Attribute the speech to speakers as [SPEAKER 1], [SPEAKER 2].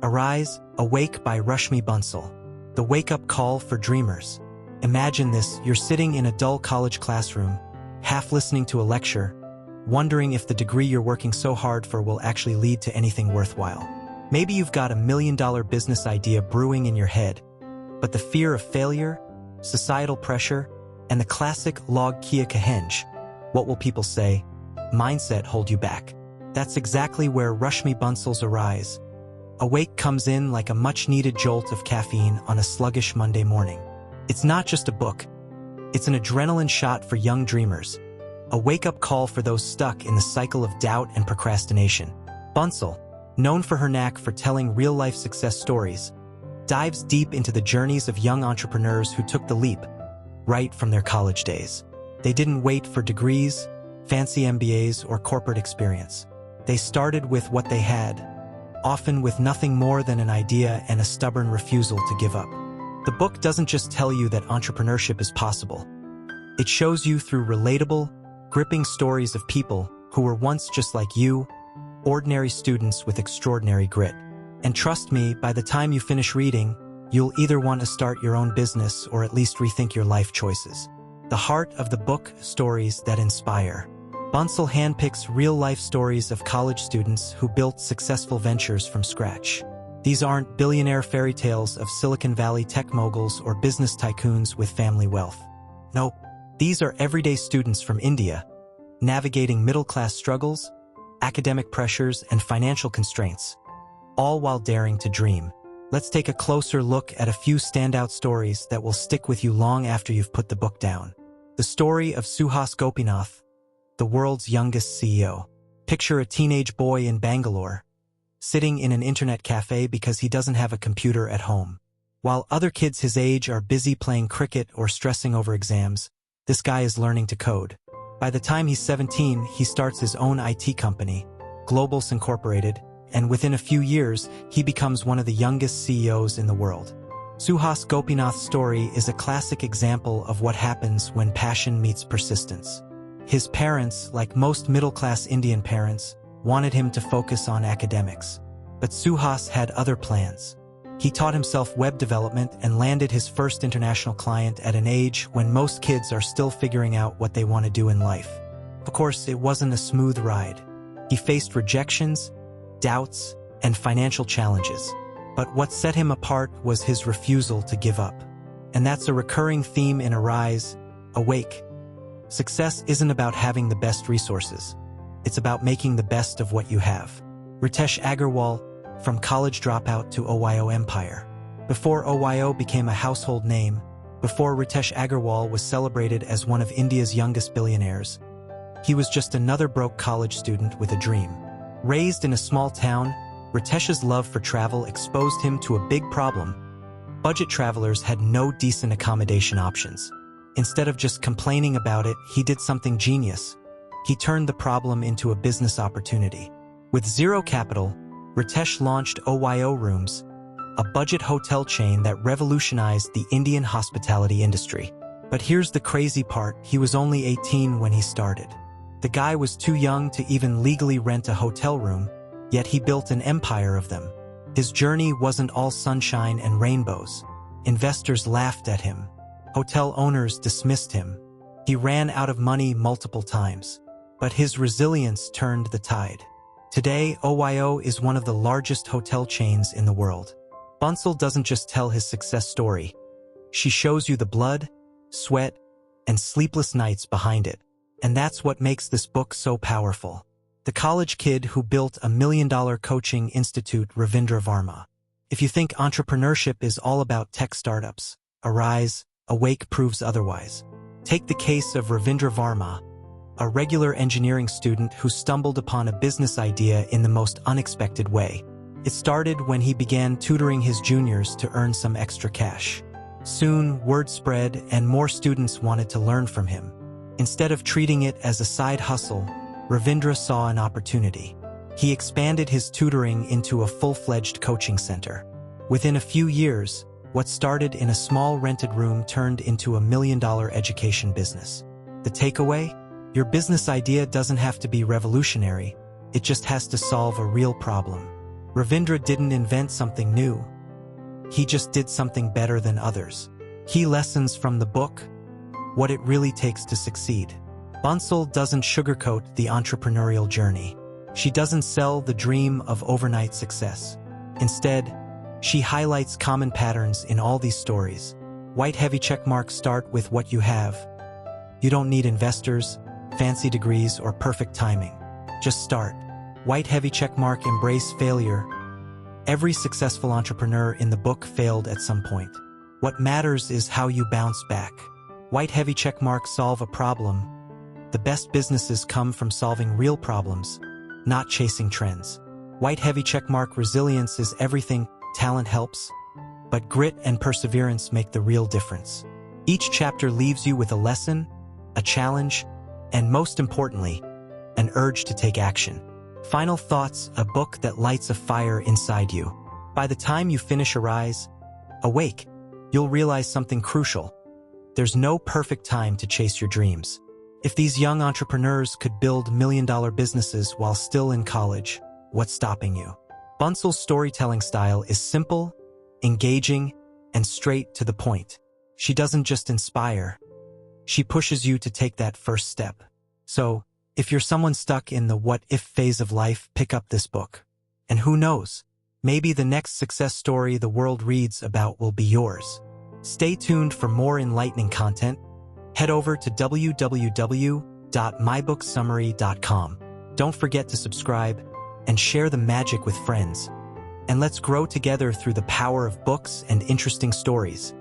[SPEAKER 1] Arise, Awake by Rashmi Bansal. The wake-up call for dreamers. Imagine this, you're sitting in a dull college classroom, half listening to a lecture, wondering if the degree you're working so hard for will actually lead to anything worthwhile. Maybe you've got $1 million business idea brewing in your head, but the fear of failure, societal pressure, and the classic log kia kahenge, what will people say, mindset hold you back. That's exactly where Rashmi Bansal's Arise, Awake comes in like a much-needed jolt of caffeine on a sluggish Monday morning. It's not just a book. It's an adrenaline shot for young dreamers, a wake-up call for those stuck in the cycle of doubt and procrastination. Bansal, known for her knack for telling real-life success stories, dives deep into the journeys of young entrepreneurs who took the leap right from their college days. They didn't wait for degrees, fancy MBAs, or corporate experience. They started with what they had, often with nothing more than an idea and a stubborn refusal to give up. The book doesn't just tell you that entrepreneurship is possible. It shows you through relatable, gripping stories of people who were once just like you, ordinary students with extraordinary grit. And trust me, by the time you finish reading, you'll either want to start your own business or at least rethink your life choices. The heart of the book, stories that inspire. Bansal handpicks real-life stories of college students who built successful ventures from scratch. These aren't billionaire fairy tales of Silicon Valley tech moguls or business tycoons with family wealth. Nope, these are everyday students from India, navigating middle-class struggles, academic pressures, and financial constraints, all while daring to dream. Let's take a closer look at a few standout stories that will stick with you long after you've put the book down. The story of Suhas Gopinath, the world's youngest CEO. Picture a teenage boy in Bangalore, sitting in an internet cafe because he doesn't have a computer at home. While other kids his age are busy playing cricket or stressing over exams, this guy is learning to code. By the time he's 17, he starts his own IT company, Globals Incorporated, and within a few years, he becomes one of the youngest CEOs in the world. Suhas Gopinath's story is a classic example of what happens when passion meets persistence. His parents, like most middle-class Indian parents, wanted him to focus on academics. But Suhas had other plans. He taught himself web development and landed his first international client at an age when most kids are still figuring out what they want to do in life. Of course, it wasn't a smooth ride. He faced rejections, doubts, and financial challenges. But what set him apart was his refusal to give up. And that's a recurring theme in Arise, Awake. Success isn't about having the best resources. It's about making the best of what you have. Ritesh Agarwal, from college dropout to OYO empire. Before OYO became a household name, before Ritesh Agarwal was celebrated as one of India's youngest billionaires, he was just another broke college student with a dream. Raised in a small town, Ritesh's love for travel exposed him to a big problem. Budget travelers had no decent accommodation options. Instead of just complaining about it, he did something genius. He turned the problem into a business opportunity. With zero capital, Ritesh launched OYO Rooms, a budget hotel chain that revolutionized the Indian hospitality industry. But here's the crazy part, he was only 18 when he started. The guy was too young to even legally rent a hotel room, yet he built an empire of them. His journey wasn't all sunshine and rainbows. Investors laughed at him. Hotel owners dismissed him. He ran out of money multiple times. But his resilience turned the tide. Today, OYO is one of the largest hotel chains in the world. Bansal doesn't just tell his success story. She shows you the blood, sweat, and sleepless nights behind it. And that's what makes this book so powerful. The college kid who built $1 million coaching institute, Ravindra Varma. If you think entrepreneurship is all about tech startups, Arise, Awake proves otherwise. Take the case of Ravindra Varma, a regular engineering student who stumbled upon a business idea in the most unexpected way. It started when he began tutoring his juniors to earn some extra cash. Soon, word spread and more students wanted to learn from him. Instead of treating it as a side hustle, Ravindra saw an opportunity. He expanded his tutoring into a full-fledged coaching center. Within a few years, what started in a small rented room turned into $1 million education business. The takeaway? Your business idea doesn't have to be revolutionary, it just has to solve a real problem. Ravindra didn't invent something new. He just did something better than others. Key lessons from the book: what it really takes to succeed. Bansal doesn't sugarcoat the entrepreneurial journey. She doesn't sell the dream of overnight success. Instead, she highlights common patterns in all these stories. White heavy checkmark: start with what you have. You don't need investors, fancy degrees, or perfect timing. Just start. White heavy checkmark: embrace failure. Every successful entrepreneur in the book failed at some point. What matters is how you bounce back. White heavy checkmark: solve a problem. The best businesses come from solving real problems, not chasing trends. White heavy checkmark: resilience is everything. Talent helps, but grit and perseverance make the real difference. Each chapter leaves you with a lesson, a challenge, and most importantly, an urge to take action. Final thoughts: a book that lights a fire inside you. By the time you finish Arise, Awake, you'll realize something crucial. There's no perfect time to chase your dreams. If these young entrepreneurs could build million-dollar businesses while still in college, what's stopping you? Bansal's storytelling style is simple, engaging, and straight to the point. She doesn't just inspire, she pushes you to take that first step. So, if you're someone stuck in the what-if phase of life, pick up this book. And who knows, maybe the next success story the world reads about will be yours. Stay tuned for more enlightening content. Head over to www.mybooksummary.com. Don't forget to subscribe and share the magic with friends. And let's grow together through the power of books and interesting stories.